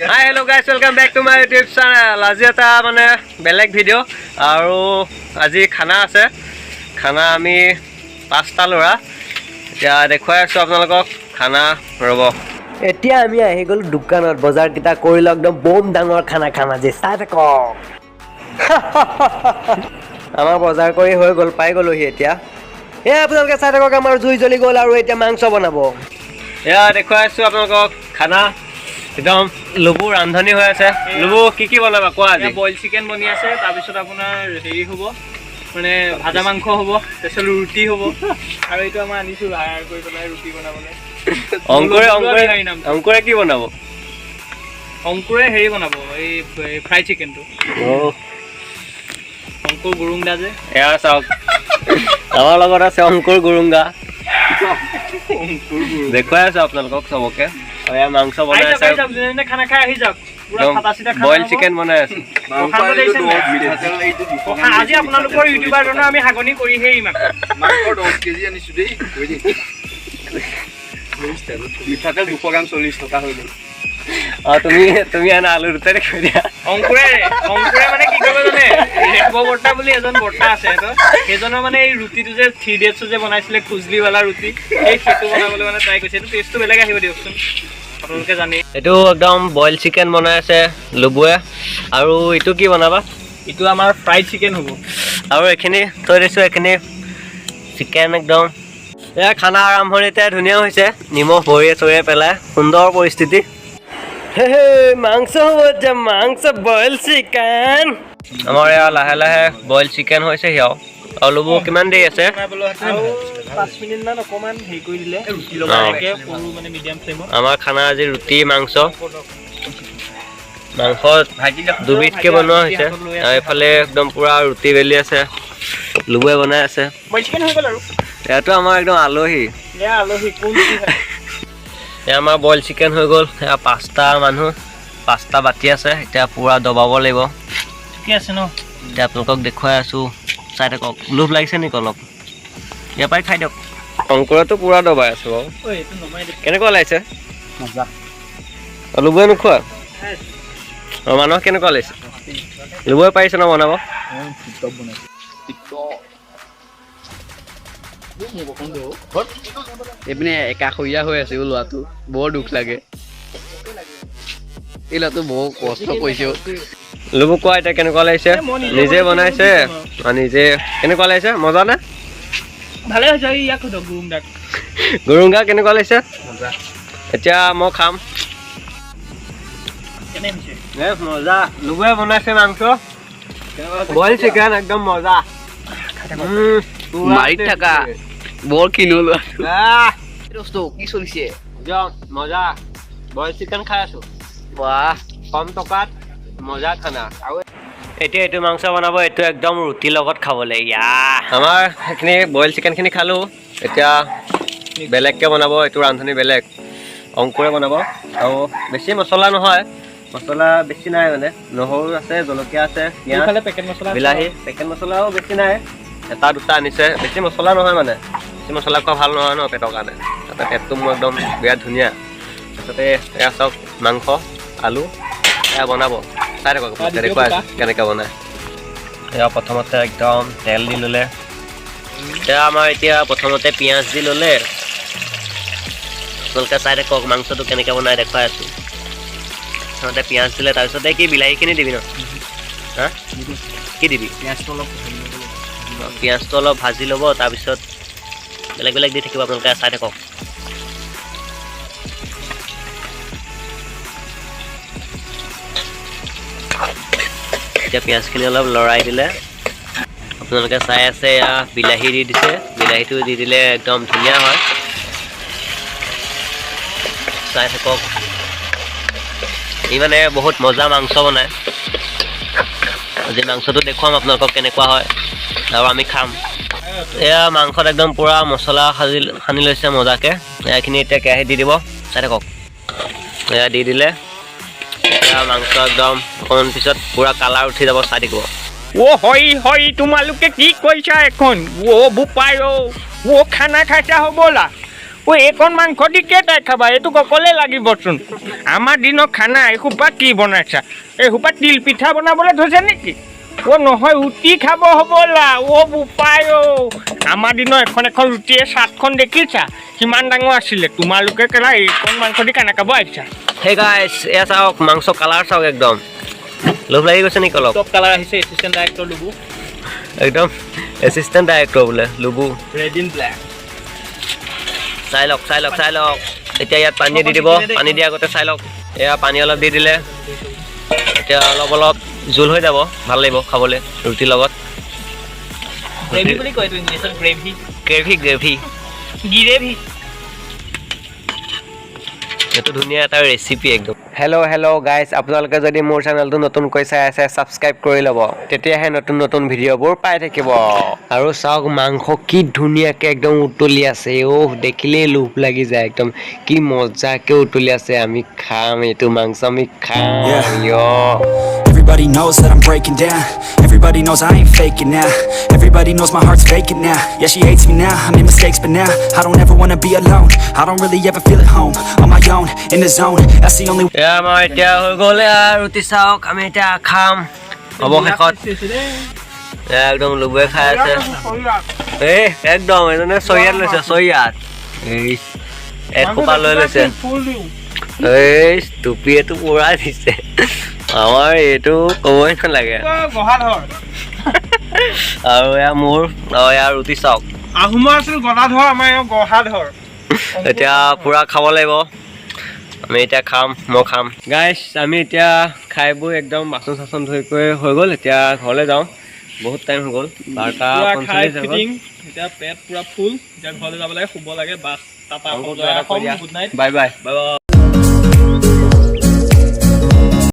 Hi, hello guys, welcome back to my YouTube channel. আজি এটা মানে বেলেগ ভিডিও আৰু আজি খানা আছে খানা আমি পাঁচটা লৰা এতিয়া দেখুৱাই আছো আপোনালোকক খানা ৰব এতিয়া আমি আহি গ'ল দোকানত বজাৰ কিটা কৰিল একদম বম ডাঙৰ খানা খানা যে চাই থাকক আমাৰ বজাৰ কৰি হৈ গ'ল পাই গ'লোহি এতিয়া আপোনালোকে চাই থাকক আমাৰ জুই জ্বলি গ'ল আৰু এতিয়া মাংস বনাব এয়া দেখুৱাই আছো আপোনালোকক খানা একদম লুবু ৰান্ধনি হৈ আছে লুবু কি বনাবা কোৱা আজি বইল চিকেন বনি আছে তাৰ পিছত আপোনাৰ হেৰি হ'ব মানে ভাজা মাংস হ'ব তাৰপিছত ৰুটি হ'ব আৰু এইটো আমাৰ আনিছো হায়াৰ কৰি পেলাই ৰুটি বনাবলৈ অংকুৰে কি বনাব অংকুৰে হেৰি বনাব এই ফ্ৰাই চিকেনটো অংকুৰ গুৰুংগা যে এয়া চাওক আমাৰ লগত আছে অংকুৰ গুৰুংগা দেখুৱাই আছো আপোনালোকক চবকে এয়া মাংস বনাই আছে খানা খাই আহি যাওক বইল চিকেন বনাই আছে আজি আপোনালোকৰ ইউটিউবাৰ জনৰ আমি হাগনি কৰিহে মাংস 10 কেজি আনিছো দেই মিঠাতেল 200 গ্ৰাম 40 টকা হৈ গ'ল তুমি আনা আলু দুটা দেখুৱাই দিয়া অংকুৰে মানে কি কৰিব জানে ৰেখব বৰ্তা বুলি এজন বৰ্তা আছে সেইজনৰ মানে এই ৰুটিটো যে 3 ডেটছ যে বনাইছিলে খুজলিৱালা ৰুটি এই সেইটো বনাবলৈ মানে ট্ৰাই কৰিছে এইটো টেষ্টটো বেলেগ আহিব দিয়কচোন আপোনালোকে জানে এইটো একদম বইল চিকেন বনাই আছে লুবুৱে আৰু এইটো কি বনাবা এইটো আমাৰ ফ্ৰাইড চিকেন হ'ব আৰু এইখিনি থৈ দিছোঁ এইখিনি চিকেন একদম এয়া খানা আৰম্ভণিতে ধুনীয়া হৈছে নিমখ ভৰিয়ে চৰিয়ে পেলাই সুন্দৰ পৰিস্থিতি মাংস হ'ব এতিয়া মাংস বইল চিকেন আমাৰ এয়া লাহে লাহে বইল চিকেন হৈছে সিয়াও আৰু লুবু কিমান দেৰি আছে 5 মিনিট মান অকমান হেৰি কৰি দিলে ৰুটি লগাকে সৰু মানে মিডিয়াম ফ্লেমত আমাৰ খানা আজি ৰুটি মাংস দুবিধকে বনোৱা হৈছে আৰু এইফালে একদম পুৰা ৰুটি বেলি আছে লুবুৱে বনাই আছে বইল চিকেন হৈ গ'ল আৰু এয়াতো আমাৰ একদম আলহী কোন এয়া আমাৰ বইল চিকেন হৈ গ'ল এয়া 5টা মানুহ 5টা বাতি আছে এতিয়া পুৰা দবাব লাগিব ঠিকে আছে ন এতিয়া আপোনালোকক দেখুৱাই আছো চাই থাকক লোভ লাগিছে নেকি অলপ ইয়াৰ পৰাই খাই দিয়ক অংকুৰেতো পুৰা দবাই আছো বাৰু কেনেকুৱা লাগিছে লুবুৱে নোখোৱা মানুহক কেনেকুৱা লাগিছে লুবুৱে পাৰিছে ন বনাব এইপিনে একাষৰীয়া হৈ আছে ল'ৰাটো বৰ দুখ লাগে এই ল'ৰাটো বৰ কষ্ট কৰিছে লুবু কোৱা এতিয়া কেনেকুৱা লাগিছে নিজে বনাইছে নিজে কেনেকুৱা লাগিছে মজা নে ভালে হৈছে ইয়াক সুধক গুৰুংগা কেনেকুৱা লাগিছে এতিয়া মই খাম মজা লুবুৱে বনাইছে মাংস বইল চিকেন একদম মজা মাৰি থাকা বৰ কিনো ল'ৰাটো কি চলিছে মজা বইল চিকেন খাই আছো বাহ কম টকাত মজা খানা আৰু এতিয়া এইটো মাংস বনাব এইটো একদম ৰুটিৰ লগত খাবলৈ আমাৰ সেইখিনি বইল চিকেনখিনি খালোঁ এতিয়া বেলেগকৈ বনাব এইটো ৰান্ধনি বেলেগ অংকুৰে বনাব আৰু বেছি মছলা নহয় মছলা বেছি নাই মানে নহৰু আছে জলকীয়া আছে বিলাহী পেকেট মছলাও বেছি নাই এটা দুটা আনিছে বেছি মছলা নহয় মানে বেছি মছলা খোৱা ভাল নহয় ন পেটৰ কাৰণে তাতে পেটটো মোৰ একদম বিৰাট ধুনীয়া তাৰপিছতে এয়া চাওক মাংস আলু এয়া বনাব চাই থাকক দেখুৱাই কেনেকৈ বনায় এয়া প্ৰথমতে একদম তেল দি ল'লে এয়া আমাৰ এতিয়া প্ৰথমতে পিঁয়াজ দি ল'লে আপোনালোকে চাই থাকক মাংসটো কেনেকৈ বনাই দেখুৱাই আছোঁ প্ৰথমতে পিঁয়াজ দিলে তাৰপিছতে কি বিলাহীখিনি দিবি ন হা কি দিবি পিঁয়াজটো অলপ ভাজি ল'ব তাৰপিছত বেলেগ বেলেগ দি থাকিব আপোনালোকে চাই থাকক এতিয়া পিঁয়াজখিনি অলপ লৰাই দিলে আপোনালোকে চাই আছে এয়া বিলাহী দি দিছে বিলাহীটো দি দিলে একদম ধুনীয়া হয় চাই থাকক ই মানে বহুত মজা মাংস বনায় আজি মাংসটো দেখুৱাম আপোনালোকক কেনেকুৱা হয় আৰু আমি খাম এয়া মাংসত একদম পুৰা মছলা সানি লৈছে মজাকৈ এইখিনি এতিয়া কেৰাহীত দি দিব চাই থাকক এয়া দি দিলে এতিয়া মাংস একদম অকণমান পিছত পুৰা কালাৰ উঠি যাব চাই থাকিব হয় তোমালোকে কি কৈছা এখন বোপাই খানা খাইছা হ'বলা এইকণ মাংস দি কেইটাই খাবা এইটোক অকলে লাগিবচোন আমাৰ দিনৰ খানা এসোপা কি বনাইছা এসোপা তিল পিঠা বনাবলৈ থৈছে নেকি নহয় ৰুটি খাব হ'বলা বোপাই আমাৰ দিনৰ এখন এখন ৰুটিয়ে চাটখন দেখিছা কিমান ডাঙৰ আছিলে তোমালোকে কেলা এইকণ মাংস দি কেনে খাব আহিছা Hey guys, এয়া চাওক মাংস কালাৰ চাওক একদম লোভ লাগি গৈছে নেকি অলপ টপ কালাৰ আহিছে এছিষ্টেণ্ট ডাইৰেক্টৰ লুবু একদম এছিষ্টেণ্ট ডাইৰেক্টৰ বোলে লুবু ৰেড ইন ব্লেক চাই লওক এতিয়া ইয়াত পানী দি দিব পানী দিয়া আগতে চাই লওক এয়া পানী অলপ দি দিলে এতিয়া অলপ জোল হৈ যাব ভাল লাগিব খাবলৈ ৰুটিৰ লগত গ্ৰেভি বুলি কয় এইটো ইংলিছত গ্ৰেভি গ্ৰেভি গিৰেভি এইটো ধুনীয়া এটা ৰেচিপি একদম হেল্ল' গাইজ আপোনালোকে যদি মোৰ চেনেলটো নতুনকৈ চাই আছে ছাবস্ক্ৰাইব কৰি ল'ব তেতিয়াহে নতুন ভিডিঅ'বোৰ পাই থাকিব আৰু চাওক মাংস কি ধুনীয়াকৈ একদম উতলি আছে দেখিলেই লোভ লাগি যায় একদম কি মজাকৈ উতলি আছে আমি খাম এইটো মাংস আমি খাম Everybody knows that I'm breaking down. Everybody knows I ain't faking now. Everybody knows my heart's vacant now. Yeah, she hates me now. I made mistakes, but now I don't ever wanna be alone. I don't really ever feel at home. On my own, in the zone. That's the only. এয়া আমাৰ এতিয়া হৈ গ'ল ৰুটি চাওক আমি এতিয়া খাম অৱশেষত একদম লুবুৱে খাই আছে একদম এজনে চৰিয়াত লৈছে চৰিয়াত এসোপা লৈ লৈছে টুপিয়েটো পুৰা দিছে আমাৰ এইটো ক'বই নালাগে আৰু এয়া মোৰ এয়া ৰুটি চাওক আহোমৰ আছিল গদাধৰ আমাৰ গহাধৰ এতিয়া পুৰা খাব লাগিব আমি এতিয়া মই খাম গাইজ আমি এতিয়া খাই বৈ একদম বাচন চাচন ধুই কৰি হৈ গ'ল এতিয়া ঘৰলৈ যাওঁ বহুত টাইম হৈ গ'ল 12:45 এতিয়া পেট পুৰা ফুল এতিয়া ঘৰলৈ যাব লাগে শুব লাগে bus Tata good night bye